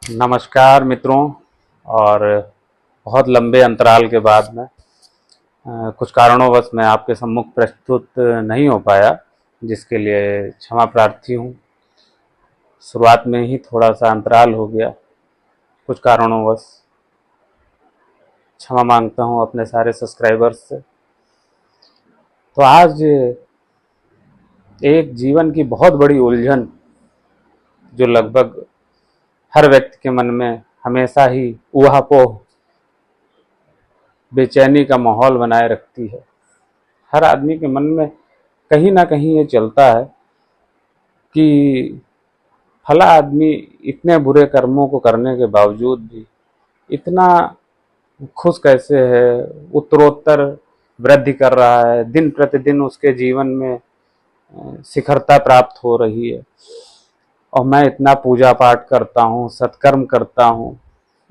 नमस्कार मित्रों। और बहुत लंबे अंतराल के बाद में कुछ कारणोंवश मैं आपके सम्मुख प्रस्तुत नहीं हो पाया, जिसके लिए क्षमा प्रार्थी हूँ। शुरुआत में ही थोड़ा सा अंतराल हो गया, कुछ कारणोंवश क्षमा मांगता हूँ अपने सारे सब्सक्राइबर्स से। तो आज एक जीवन की बहुत बड़ी उलझन जो लगभग हर व्यक्ति के मन में हमेशा ही ऊहापोह बेचैनी का माहौल बनाए रखती है। हर आदमी के मन में कहीं ना कहीं ये चलता है कि फला आदमी इतने बुरे कर्मों को करने के बावजूद भी इतना खुश कैसे है, उत्तरोत्तर वृद्धि कर रहा है, दिन प्रतिदिन उसके जीवन में शिखरता प्राप्त हो रही है। और मैं इतना पूजा पाठ करता हूँ, सत्कर्म करता हूँ,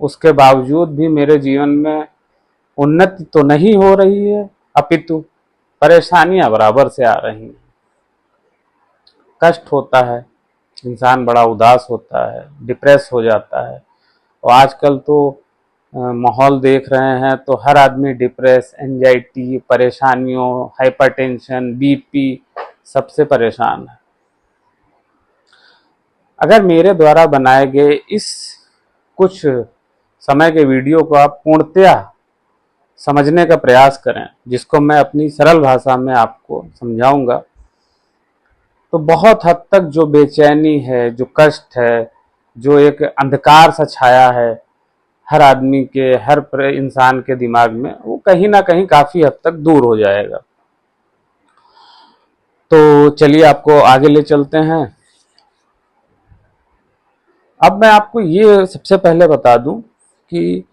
उसके बावजूद भी मेरे जीवन में उन्नति तो नहीं हो रही है, अपितु परेशानियां बराबर से आ रही हैं। कष्ट होता है, इंसान बड़ा उदास होता है, डिप्रेस हो जाता है। और आजकल तो माहौल देख रहे हैं तो हर आदमी डिप्रेस, एंजाइटी, परेशानियों, हाइपरटेंशन, बीपी सबसे परेशान है। अगर मेरे द्वारा बनाए गए इस कुछ समय के वीडियो को आप पूर्णतया समझने का प्रयास करें, जिसको मैं अपनी सरल भाषा में आपको समझाऊंगा, तो बहुत हद तक जो बेचैनी है, जो कष्ट है, जो एक अंधकार सा छाया है हर आदमी के, हर इंसान के दिमाग में, वो कहीं ना कहीं काफी हद तक दूर हो जाएगा। तो चलिए आपको आगे ले चलते हैं। अब मैं आपको ये सबसे पहले बता दूं कि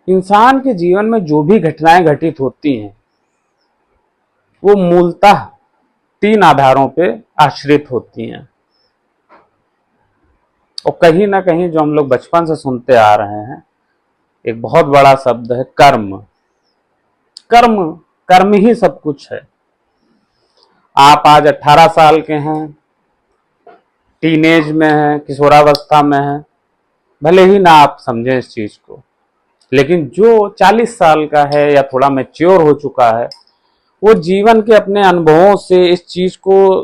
इंसान के जीवन में जो भी घटनाएं घटित होती हैं वो मूलतः तीन आधारों पे आश्रित होती हैं। और कहीं ना कहीं जो हम लोग बचपन से सुनते आ रहे हैं, एक बहुत बड़ा शब्द है कर्म। कर्म कर्म ही सब कुछ है। आप आज 18 साल के हैं, टीनेज में हैं, किशोरावस्था में हैं, भले ही ना आप समझें इस चीज को, लेकिन जो 40 साल का है या थोड़ा मैच्योर हो चुका है, वो जीवन के अपने अनुभवों से इस चीज को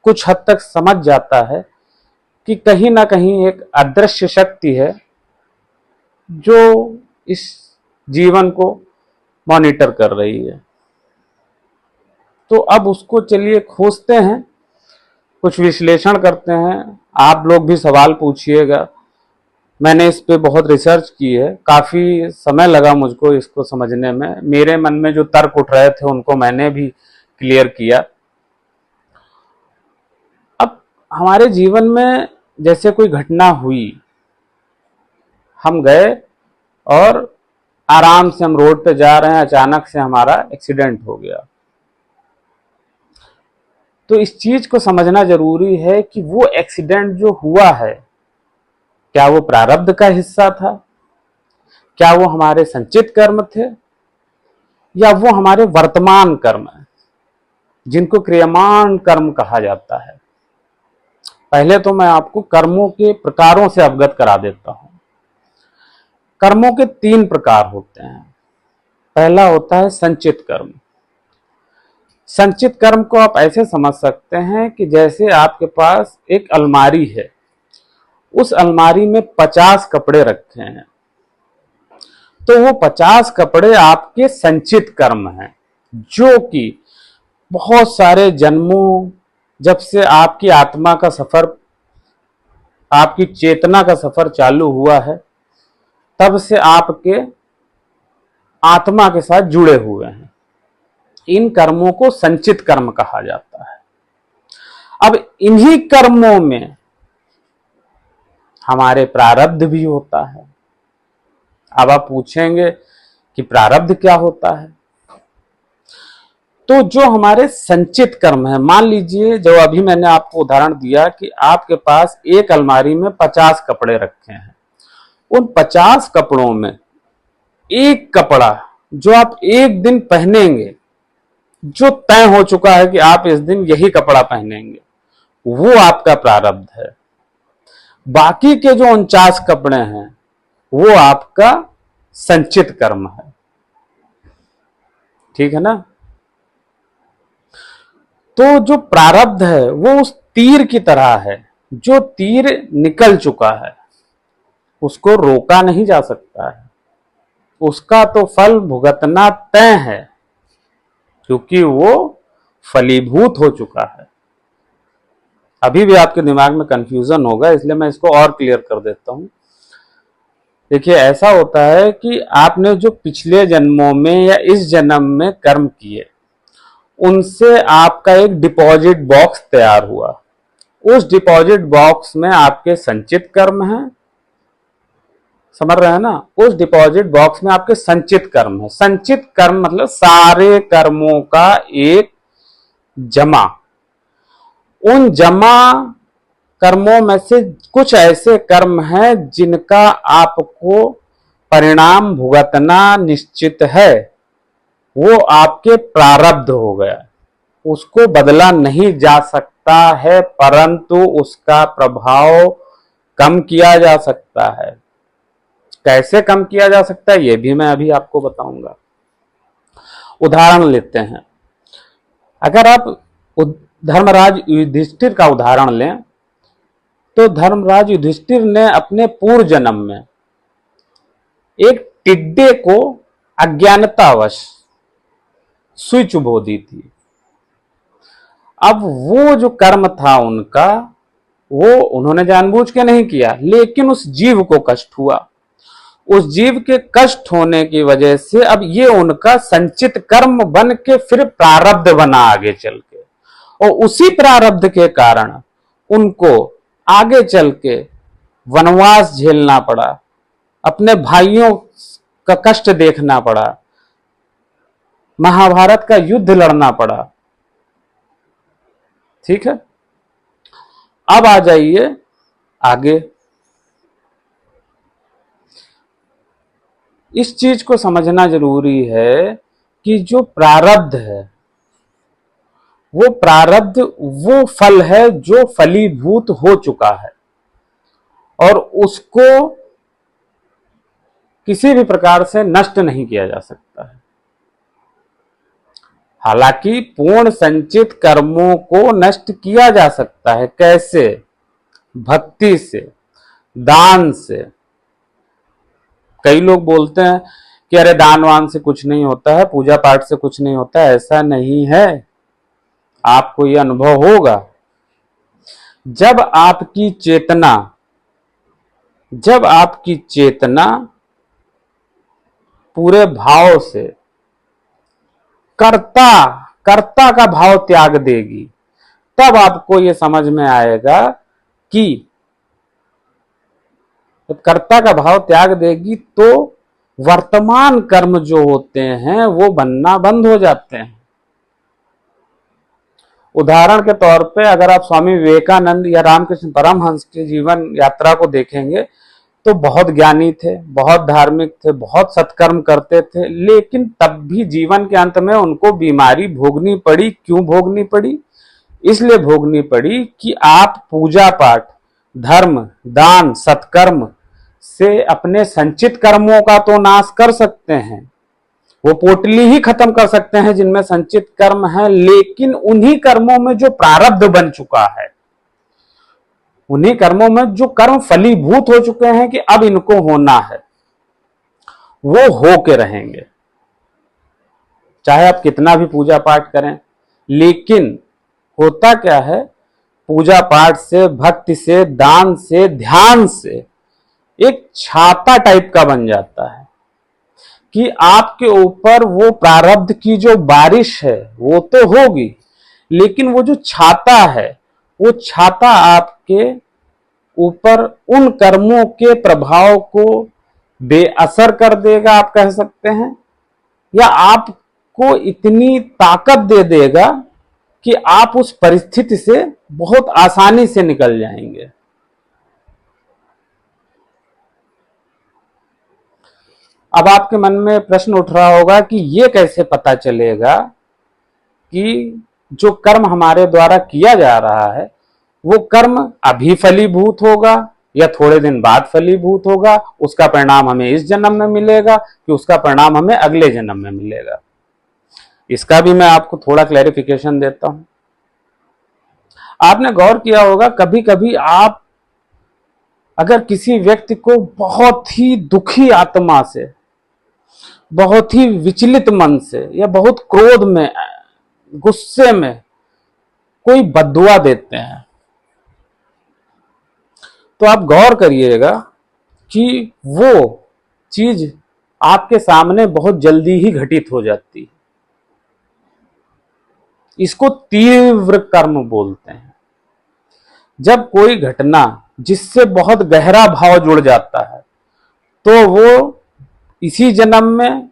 कुछ हद तक समझ जाता है कि कहीं ना कहीं एक अदृश्य शक्ति है जो इस जीवन को मॉनिटर कर रही है। तो अब उसको चलिए खोजते हैं, कुछ विश्लेषण करते हैं। आप लोग भी सवाल पूछिएगा। मैंने इस पे बहुत रिसर्च की है, काफी समय लगा मुझको इसको समझने में। मेरे मन में जो तर्क उठ रहे थे उनको मैंने भी क्लियर किया। अब हमारे जीवन में जैसे कोई घटना हुई, हम गए और आराम से हम रोड पे जा रहे हैं, अचानक से हमारा एक्सीडेंट हो गया। तो इस चीज को समझना जरूरी है कि वो एक्सीडेंट जो हुआ है, क्या वो प्रारब्ध का हिस्सा था, क्या वो हमारे संचित कर्म थे, या वो हमारे वर्तमान कर्म है, जिनको क्रियमाण कर्म कहा जाता है। पहले तो मैं आपको कर्मों के प्रकारों से अवगत करा देता हूं। कर्मों के 3 प्रकार होते हैं। पहला होता है संचित कर्म। संचित कर्म को आप ऐसे समझ सकते हैं कि जैसे आपके पास एक अलमारी है, उस अलमारी में 50 कपड़े रखे हैं, तो वो 50 कपड़े आपके संचित कर्म हैं, जो कि बहुत सारे जन्मों, जब से आपकी आत्मा का सफर, आपकी चेतना का सफर चालू हुआ है, तब से आपके आत्मा के साथ जुड़े हुए हैं। इन कर्मों को संचित कर्म कहा जाता है। अब इन्हीं कर्मों में हमारे प्रारब्ध भी होता है। अब आप पूछेंगे कि प्रारब्ध क्या होता है? तो जो हमारे संचित कर्म है, मान लीजिए जो अभी मैंने आपको उदाहरण दिया कि आपके पास एक अलमारी में 50 कपड़े रखे हैं। उन 50 कपड़ों में एक कपड़ा जो आप एक दिन पहनेंगे, जो तय हो चुका है कि आप इस दिन यही कपड़ा पहनेंगे, वो आपका प्रारब्ध है। बाकी के जो 49 कपड़े हैं वो आपका संचित कर्म है। ठीक है ना। तो जो प्रारब्ध है वो उस तीर की तरह है, जो तीर निकल चुका है उसको रोका नहीं जा सकता है, उसका तो फल भुगतना तय है, क्योंकि वो फलीभूत हो चुका है। अभी भी आपके दिमाग में कंफ्यूजन होगा, इसलिए मैं इसको और क्लियर कर देता हूं। देखिए, ऐसा होता है कि आपने जो पिछले जन्मों में या इस जन्म में कर्म किए, उनसे आपका एक डिपॉजिट बॉक्स तैयार हुआ। उस डिपॉजिट बॉक्स में आपके संचित कर्म हैं, समझ रहे हैं ना। उस डिपॉजिट बॉक्स में आपके संचित कर्म है। संचित कर्म मतलब सारे कर्मों का एक जमा। उन जमा कर्मों में से कुछ ऐसे कर्म हैं जिनका आपको परिणाम भुगतना निश्चित है, वो आपके प्रारब्ध हो गया, उसको बदला नहीं जा सकता है, परंतु उसका प्रभाव कम किया जा सकता है। कैसे कम किया जा सकता है ये भी मैं अभी आपको बताऊंगा। उदाहरण लेते हैं। अगर आप धर्मराज युधिष्ठिर का उदाहरण लें, तो धर्मराज युधिष्ठिर ने अपने पूर्व जन्म में एक टिड्डे को अज्ञानतावश सुई चुभो दी थी। अब वो जो कर्म था उनका, वो उन्होंने जानबूझ के नहीं किया, लेकिन उस जीव को कष्ट हुआ। उस जीव के कष्ट होने की वजह से अब ये उनका संचित कर्म बन के फिर प्रारब्ध बना आगे चल के, और उसी प्रारब्ध के कारण उनको आगे चल के वनवास झेलना पड़ा, अपने भाइयों का कष्ट देखना पड़ा, महाभारत का युद्ध लड़ना पड़ा। ठीक है। अब आ जाइए आगे। इस चीज को समझना जरूरी है कि जो प्रारब्ध है, वो प्रारब्ध वो फल है जो फलीभूत हो चुका है, और उसको किसी भी प्रकार से नष्ट नहीं किया जा सकता है। हालांकि पूर्ण संचित कर्मों को नष्ट किया जा सकता है। कैसे? भक्ति से, दान से। कई लोग बोलते हैं कि अरे दानवान से कुछ नहीं होता है, पूजा पाठ से कुछ नहीं होता है। ऐसा नहीं है, आपको यह अनुभव होगा जब आपकी चेतना पूरे भाव से कर्ता का भाव त्याग देगी, तब आपको यह समझ में आएगा कि जब कर्ता का भाव त्याग देगी तो वर्तमान कर्म जो होते हैं वो बनना बंद हो जाते हैं। उदाहरण के तौर पे अगर आप स्वामी विवेकानंद या रामकृष्ण परमहंस के जीवन यात्रा को देखेंगे, तो बहुत ज्ञानी थे, बहुत धार्मिक थे, बहुत सत्कर्म करते थे, लेकिन तब भी जीवन के अंत में उनको बीमारी भोगनी पड़ी। क्यों भोगनी पड़ी? इसलिए भोगनी पड़ी कि आप पूजा पाठ, धर्म, दान, सत्कर्म से अपने संचित कर्मों का तो नाश कर सकते हैं, वो पोटली ही खत्म कर सकते हैं जिनमें संचित कर्म है, लेकिन उन्हीं कर्मों में जो प्रारब्ध बन चुका है, उन्हीं कर्मों में जो कर्म फलीभूत हो चुके हैं कि अब इनको होना है, वो हो के रहेंगे। चाहे आप कितना भी पूजा पाठ करें, लेकिन होता क्या है, पूजा पाठ से, भक्ति से, दान से, ध्यान से एक छाता टाइप का बन जाता है कि आपके ऊपर वो प्रारब्ध की जो बारिश है वो तो होगी, लेकिन वो जो छाता है, वो छाता आपके ऊपर उन कर्मों के प्रभाव को बेअसर कर देगा, आप कह सकते हैं, या आपको इतनी ताकत दे देगा कि आप उस परिस्थिति से बहुत आसानी से निकल जाएंगे। अब आपके मन में प्रश्न उठ रहा होगा कि ये कैसे पता चलेगा कि जो कर्म हमारे द्वारा किया जा रहा है वो कर्म अभी फलीभूत होगा या थोड़े दिन बाद फलीभूत होगा, उसका परिणाम हमें इस जन्म में मिलेगा कि उसका परिणाम हमें अगले जन्म में मिलेगा। इसका भी मैं आपको थोड़ा क्लैरिफिकेशन देता हूं। आपने गौर किया होगा, कभी कभी आप अगर किसी व्यक्ति को बहुत ही दुखी आत्मा से, बहुत ही विचलित मन से या बहुत क्रोध में, गुस्से में कोई बद्दुआ देते हैं, तो आप गौर करिएगा कि वो चीज आपके सामने बहुत जल्दी ही घटित हो जाती है। इसको तीव्र कर्म बोलते हैं। जब कोई घटना जिससे बहुत गहरा भाव जुड़ जाता है तो वो इसी जन्म में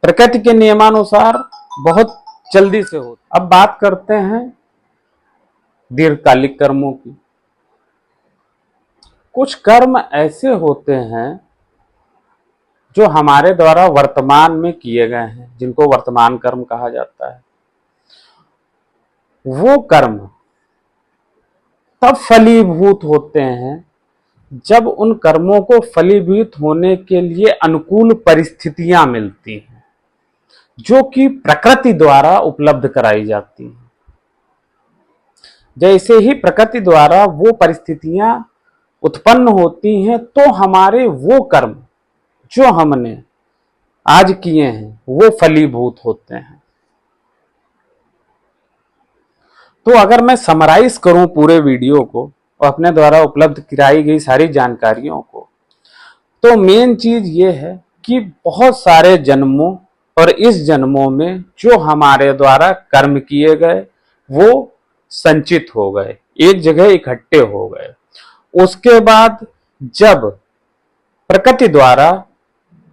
प्रकृति के नियमानुसार बहुत जल्दी से हो। अब बात करते हैं दीर्घकालिक कर्मों की। कुछ कर्म ऐसे होते हैं जो हमारे द्वारा वर्तमान में किए गए हैं, जिनको वर्तमान कर्म कहा जाता है। वो कर्म तब फलीभूत होते हैं जब उन कर्मों को फलीभूत होने के लिए अनुकूल परिस्थितियां मिलती हैं, जो कि प्रकृति द्वारा उपलब्ध कराई जाती हैं। जैसे ही प्रकृति द्वारा वो परिस्थितियां उत्पन्न होती हैं तो हमारे वो कर्म जो हमने आज किए हैं वो फलीभूत होते हैं। तो अगर मैं समराइज करूं पूरे वीडियो को और अपने द्वारा उपलब्ध कराई गई सारी जानकारियों को, तो मेन चीज ये है कि बहुत सारे जन्मों और इस जन्मों में जो हमारे द्वारा कर्म किए गए वो संचित हो गए, एक जगह इकट्ठे हो गए। उसके बाद जब प्रकृति द्वारा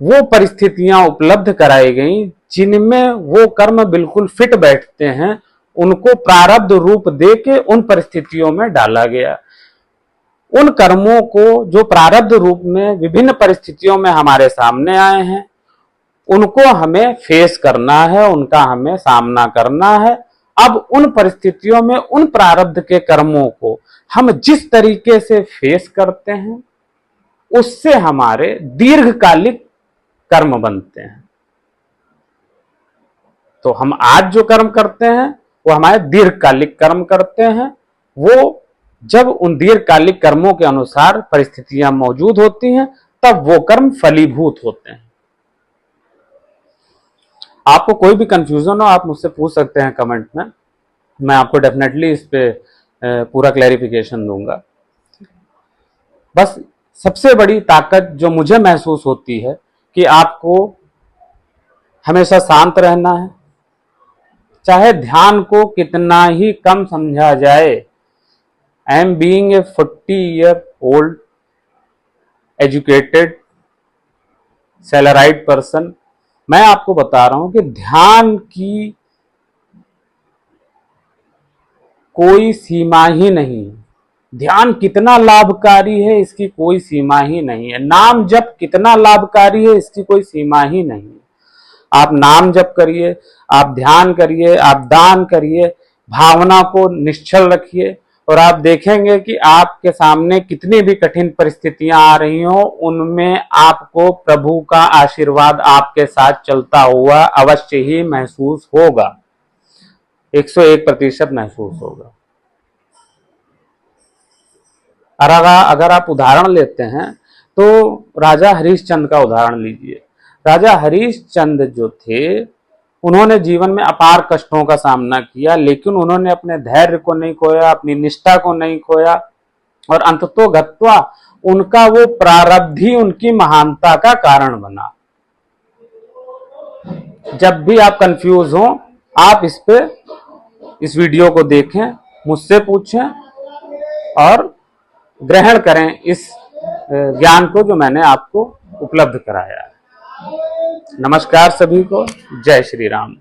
वो परिस्थितियां उपलब्ध कराई गई जिनमें वो कर्म बिल्कुल फिट बैठते हैं, उनको प्रारब्ध रूप देके उन परिस्थितियों में डाला गया। उन कर्मों को जो प्रारब्ध रूप में विभिन्न परिस्थितियों में हमारे सामने आए हैं, उनको हमें फेस करना है, उनका हमें सामना करना है। अब उन परिस्थितियों में उन प्रारब्ध के कर्मों को हम जिस तरीके से फेस करते हैं उससे हमारे दीर्घकालिक कर्म बनते हैं। तो हम आज जो कर्म करते हैं वो हमारे दीर्घकालिक कर्म करते हैं। वो जब उन दीर्घकालिक कर्मों के अनुसार परिस्थितियां मौजूद होती हैं तब वो कर्म फलीभूत होते हैं। आपको कोई भी कंफ्यूजन हो आप मुझसे पूछ सकते हैं कमेंट में, मैं आपको डेफिनेटली इस पे पूरा क्लैरिफिकेशन दूंगा। बस सबसे बड़ी ताकत जो मुझे महसूस होती है कि आपको हमेशा शांत रहना है, चाहे ध्यान को कितना ही कम समझा जाए। I am being a 40-year-old educated salaried person, मैं आपको बता रहा हूं कि ध्यान की कोई सीमा ही नहीं है। ध्यान कितना लाभकारी है इसकी कोई सीमा ही नहीं है। नाम जप कितना लाभकारी है इसकी कोई सीमा ही नहीं है। आप नाम जप करिए, आप ध्यान करिए, आप दान करिए, भावना को निश्चल रखिए और आप देखेंगे कि आपके सामने कितनी भी कठिन परिस्थितियां आ रही हो उनमें आपको प्रभु का आशीर्वाद आपके साथ चलता हुआ अवश्य ही महसूस होगा, 101% महसूस होगा। और अगर आप उदाहरण लेते हैं तो राजा हरिश्चंद्र का उदाहरण लीजिए। राजा हरिश्चंद्र जो थे उन्होंने जीवन में अपार कष्टों का सामना किया, लेकिन उन्होंने अपने धैर्य को नहीं खोया, अपनी निष्ठा को नहीं खोया और अंततोगत्वा उनका वो प्रारब्ध ही उनकी महानता का कारण बना। जब भी आप कंफ्यूज हो आप इस वीडियो को देखें, मुझसे पूछें और ग्रहण करें इस ज्ञान को जो मैंने आपको उपलब्ध कराया है। नमस्कार सभी को, जय श्री राम।